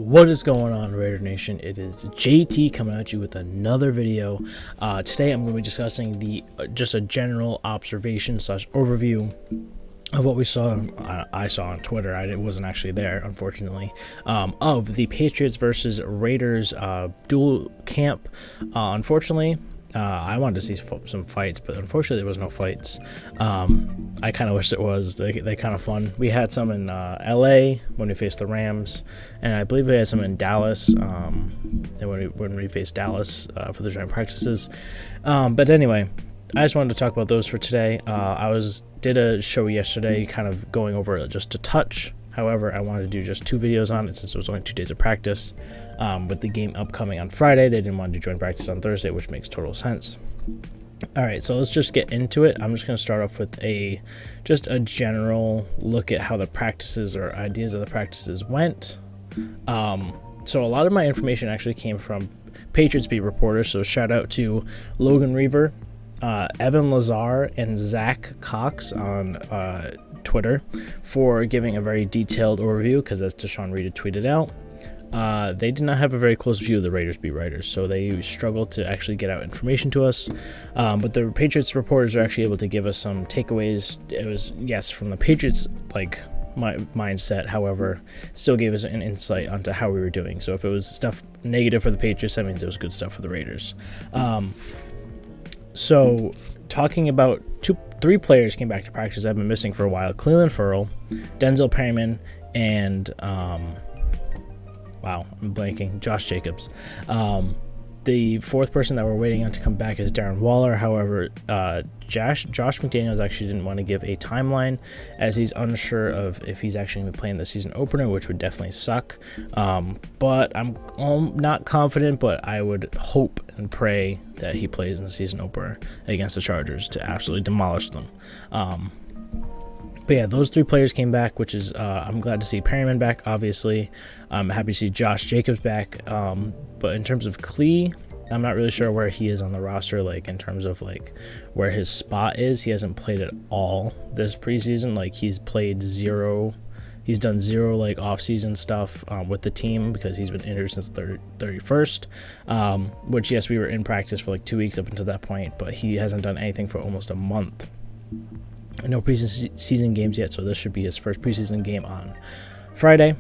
What is going on, Raider Nation? It is JT coming at you with another video. Today I'm going to be discussing just a general observation slash overview of what we saw. I saw on Twitter. I wasn't actually there, unfortunately. Of the Patriots versus Raiders dual camp. Unfortunately, I wanted to see some fights, but unfortunately there was no fights. I kind of wish it was. They kind of fun. We had some in LA when we faced the Rams, and I believe we had some in Dallas and when we faced Dallas for the joint practices. But anyway, I just wanted to talk about those for today. I did a show yesterday kind of going over it just a touch. However, I wanted to do just 2 videos on it since it was only 2 days of practice. With the game upcoming on Friday, they didn't want to do joint practice on Thursday, which makes total sense. All right, so let's just get into it. I'm just going to start off with just a general look at how the practices or ideas of the practices went. So a lot of my information actually came from Patriots beat reporters, so shout out to Logan Reaver, Evan Lazar, and Zach Cox on Twitter for giving a very detailed overview, because as Deshaun Reed tweeted out, they did not have a very close view of the Raiders beat writers, so they struggled to actually get out information to us. But the Patriots reporters are actually able to give us some takeaways. It was, yes, from the Patriots mindset, however, still gave us an insight onto how we were doing. So if it was stuff negative for the Patriots, that means it was good stuff for the Raiders. So talking about 3 players came back to practice I've been missing for a while: Cleveland Ferrell, Denzel Perryman, and wow, I'm blanking, Josh Jacobs. The 4th person that we're waiting on to come back is Darren Waller. However, Josh McDaniels actually didn't want to give a timeline, as he's unsure of if he's actually going to be playing the season opener, which would definitely suck. But I'm not confident, but I would hope and pray that he plays in the season opener against the Chargers to absolutely demolish them. But yeah, those 3 players came back, which is I'm glad to see Perryman back, obviously. I'm happy to see Josh Jacobs back. But in terms of Klee, I'm not really sure where he is on the roster, in terms of where his spot is. He hasn't played at all this preseason. He's played 0. He's done 0 off-season stuff with the team because he's been injured since 31st. Which, yes, we were in practice for 2 weeks up until that point, but he hasn't done anything for almost a month. No preseason games yet, so this should be his first preseason game on Friday.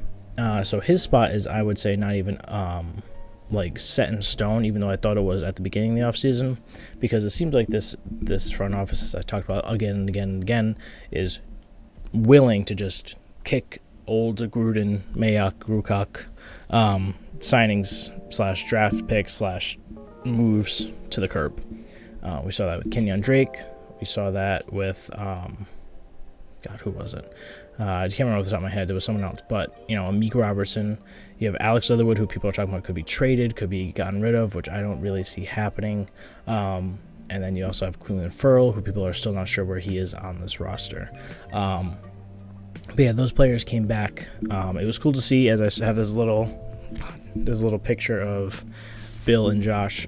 So his spot is, I would say, not even set in stone, even though I thought it was at the beginning of the offseason, because it seems like this front office, as I talked about again and again and again, is willing to just kick old Gruden, Mayock, Grukak signings / draft picks / moves to the curb. We saw that with Kenyon Drake. We saw that with, who was it? I can't remember off the top of my head. There was someone else. But, Amik Robertson. You have Alex Leatherwood, who people are talking about could be traded, could be gotten rid of, which I don't really see happening. And then you also have Cleveland Ferrell, who people are still not sure where he is on this roster. But yeah, those players came back. It was cool to see, as I have this little picture of Bill and Josh.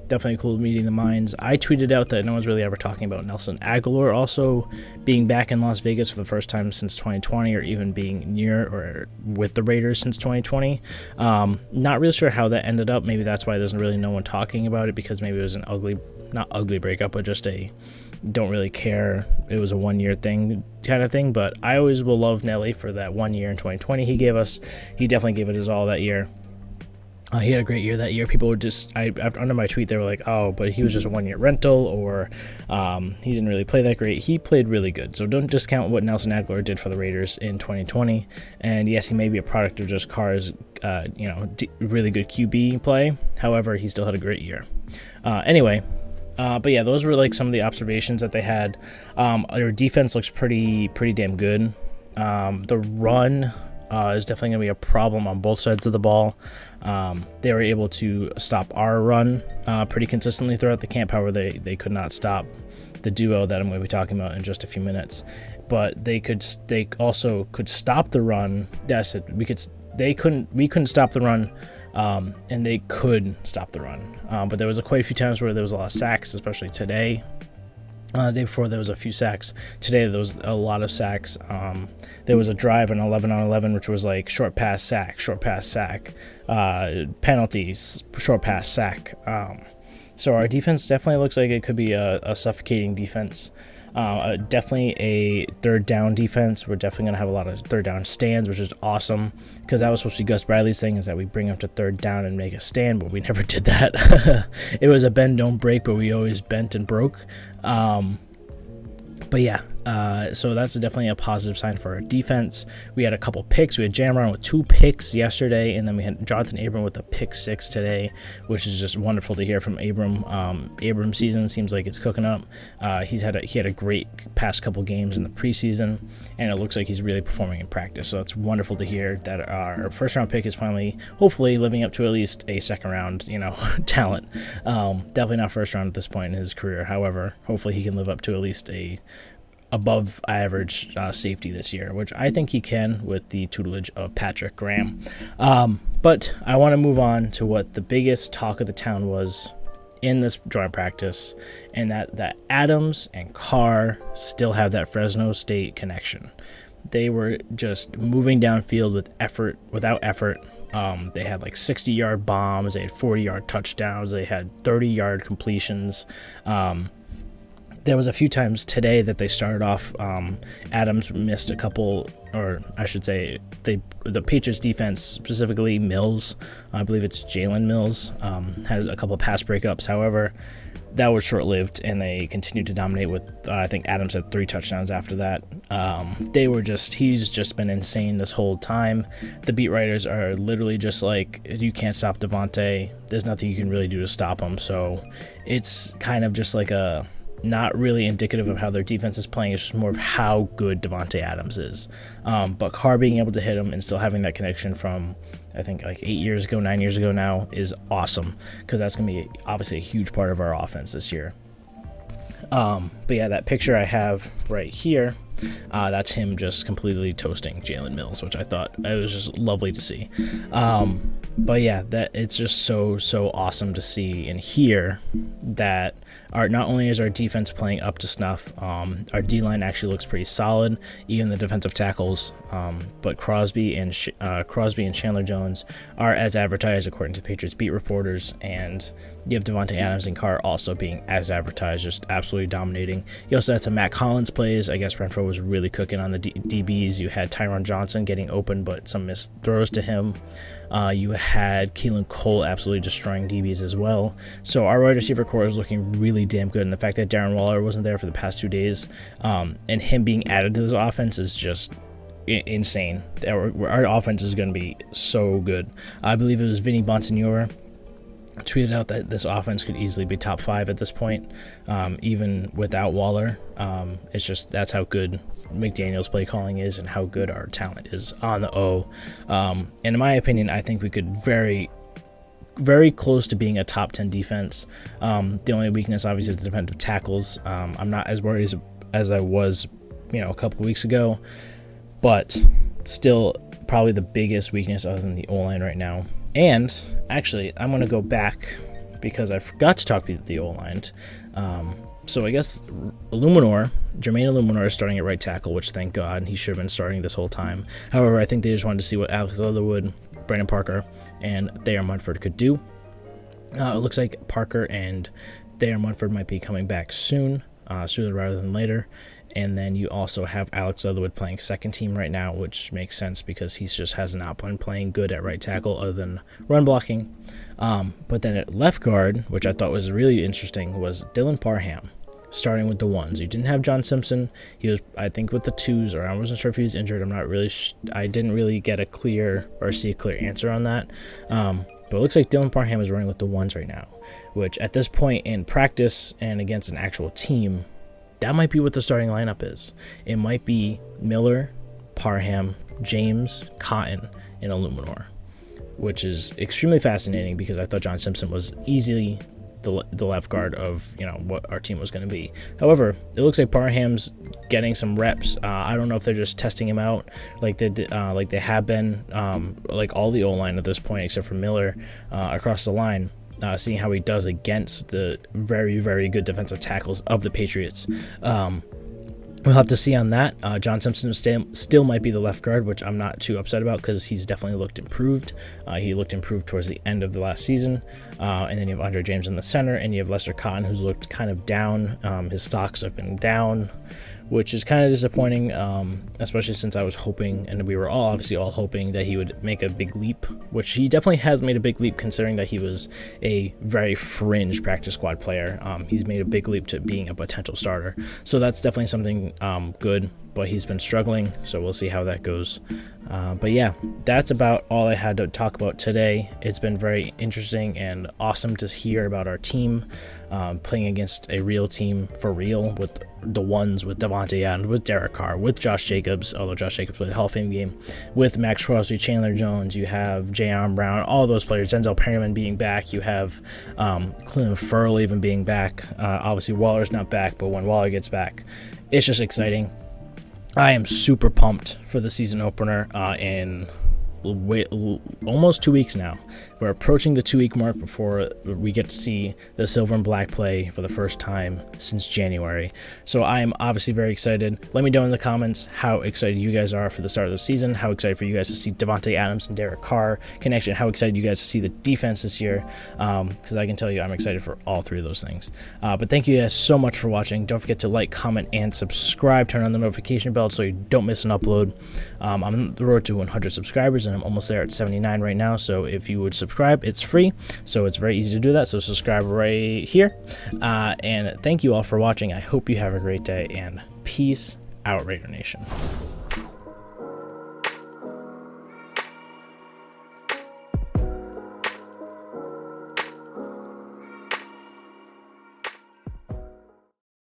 Definitely cool meeting the minds. I tweeted out that no one's really ever talking about Nelson Aguilar also being back in Las Vegas for the first time since 2020, or even being near or with the Raiders since 2020. Not really sure how that ended up. Maybe that's why there's really no one talking about it, because maybe it was not ugly breakup, but just a don't really care. It was a 1-year thing kind of thing. But I always will love Nelly for that 1 year in 2020 he gave us. He definitely gave it his all that year. He had a great year that year. People would under my tweet, they were like, oh, but he was just a 1-year rental, or he didn't really play that great. He played really good. So don't discount what Nelson Aguilar did for the Raiders in 2020. And yes, he may be a product of just Carr's, really good QB play. However, he still had a great year. But yeah, those were some of the observations that they had. Their defense looks pretty damn good. The run is definitely going to be a problem on both sides of the ball. They were able to stop our run pretty consistently throughout the camp. However, they could not stop the duo that I'm going to be talking about in just a few minutes. But they also could stop the run. That's it. We couldn't stop the run, and they could stop the run. But there was quite a few times where there was a lot of sacks, especially today. The day before, there was a few sacks. Today, there was a lot of sacks. There was a drive, an 11-on-11, which was like short pass, sack, penalties, short pass, sack. So our defense definitely looks like it could be a suffocating defense. Definitely a third down defense. We're definitely going to have a lot of third down stands, which is awesome, because that was supposed to be Gus Bradley's thing, is that we bring him to third down and make a stand, but we never did that. It was a bend, don't break, but we always bent and broke. But yeah, so that's definitely a positive sign for our defense. We had a couple picks. We had Jamron with 2 picks yesterday, and then we had Jonathan Abram with a pick 6 today, which is just wonderful to hear from Abram. Abram's season seems like it's cooking up. He had a great past couple games in the preseason, and it looks like he's really performing in practice. So it's wonderful to hear that our first round pick is finally, hopefully, living up to at least a second round, talent. Definitely not first round at this point in his career. However, hopefully he can live up to at least a above average safety this year, which I think he can with the tutelage of Patrick Graham. But I want to move on to what the biggest talk of the town was in this joint practice, and that Adams and Carr still have that Fresno State connection. They were just moving downfield without effort. They had like 60-yard bombs, they had 40-yard touchdowns, they had 30-yard completions. There was a few times today that they started off. Adams missed a couple, or I should say, the Patriots defense, specifically Mills, I believe it's Jalen Mills, had a couple of pass breakups. However, that was short-lived, and they continued to dominate with, I think Adams had 3 touchdowns after that. He's just been insane this whole time. The beat writers are literally just like, you can't stop Devontae. There's nothing you can really do to stop him. So it's kind of just like not really indicative of how their defense is playing. It's just more of how good Devontae Adams is. But Carr being able to hit him and still having that connection from, I think, like 9 years ago now is awesome, because that's going to be obviously a huge part of our offense this year. But yeah, that picture I have right here, that's him just completely toasting Jalen Mills, which I thought it was just lovely to see. But yeah, that it's just so awesome to see and hear that not only is our defense playing up to snuff, our D-line actually looks pretty solid, even the defensive tackles, but Crosby and Chandler Jones are as advertised according to Patriots beat reporters, and you have Devontae Adams and Carr also being as advertised, just absolutely dominating. You also had some Matt Collins plays. I guess Renfro was really cooking on the DBs. You had Tyron Johnson getting open, but some missed throws to him. You had Keelan Cole absolutely destroying DBs as well. So our wide receiver core is looking really damn good, and the fact that Darren Waller wasn't there for the past 2 days, and him being added to this offense is just insane. Our offense is going to be so good. I believe it was Vinny Bonsignore tweeted out that this offense could easily be top 5 at this point, even without Waller. It's just, that's how good McDaniel's play calling is and how good our talent is on the O. And in my opinion, I think we could very close to being a top 10 defense. The only weakness obviously is the defensive tackles. I'm not as worried as I was a couple weeks ago, but still probably the biggest weakness other than the O-line right now. And actually, I'm going to go back because I forgot to talk about the O-line. So I guess Jermaine Illuminor is starting at right tackle, which thank God, he should have been starting this whole time. However, I think they just wanted to see what Alex Leatherwood, Brandon Parker, and Thayer Munford could do. It looks like Parker and Thayer Munford might be coming back sooner rather than later. And then you also have Alex Leatherwood playing second team right now, which makes sense because he just has not been playing good at right tackle other than run blocking. But then at left guard, which I thought was really interesting, was Dylan Parham starting with the 1s. You didn't have John Simpson. He was, I think, with the 2s, or I wasn't sure if he was injured. I'm not really I didn't really get a clear answer on that. But it looks like Dylan Parham is running with the 1s right now, which at this point in practice and against an actual team, that might be what the starting lineup is. It might be Miller, Parham, James, Cotton, and Illuminor, which is extremely fascinating because I thought John Simpson was easily the left guard of what our team was going to be. However, it looks like Parham's getting some reps. I don't know if they're just testing him out like they have been, like all the O-line at this point except for Miller across the line. seeing how he does against the very, very good defensive tackles of the Patriots. We'll have to see on that. John Simpson still might be the left guard, which I'm not too upset about because he's definitely looked improved. He looked improved towards the end of the last season. And then you have Andre James in the center, and you have Lester Cotton, who's looked kind of down. His stocks have been down, which is kind of disappointing, especially since I was hoping, and we were all hoping that he would make a big leap, which he definitely has made a big leap considering that he was a very fringe practice squad player. He's made a big leap to being a potential starter. So that's definitely something good, but he's been struggling, so we'll see how that goes. But yeah, that's about all I had to talk about today. It's been very interesting and awesome to hear about our team playing against a real team for real, with the ones, with Davante Adams, with Derek Carr, with Josh Jacobs, although Josh Jacobs played the Hall of Fame game, with Max Crosby, Chandler Jones, you have Jayon Brown, all those players, Denzel Perryman being back, you have Clelin Ferrell even being back. Obviously Waller's not back, but when Waller gets back, it's just exciting. I am super pumped for the season opener in almost 2 weeks now. We're approaching the 2-week mark before we get to see the silver and black play for the first time since January. So I am obviously very excited. Let me know in the comments how excited you guys are for the start of the season, how excited for you guys to see Davante Adams and Derek Carr connection, how excited you guys to see the defense this year, because I can tell you I'm excited for all three of those things. But thank you guys so much for watching. Don't forget to like, comment, and subscribe. Turn on the notification bell so you don't miss an upload. I'm on the road to 100 subscribers, and I'm almost there at 79 right now. So if you would subscribe, it's free, so it's very easy to do that. So subscribe right here, and thank you all for watching. I hope you have a great day, and peace out, Raider Nation.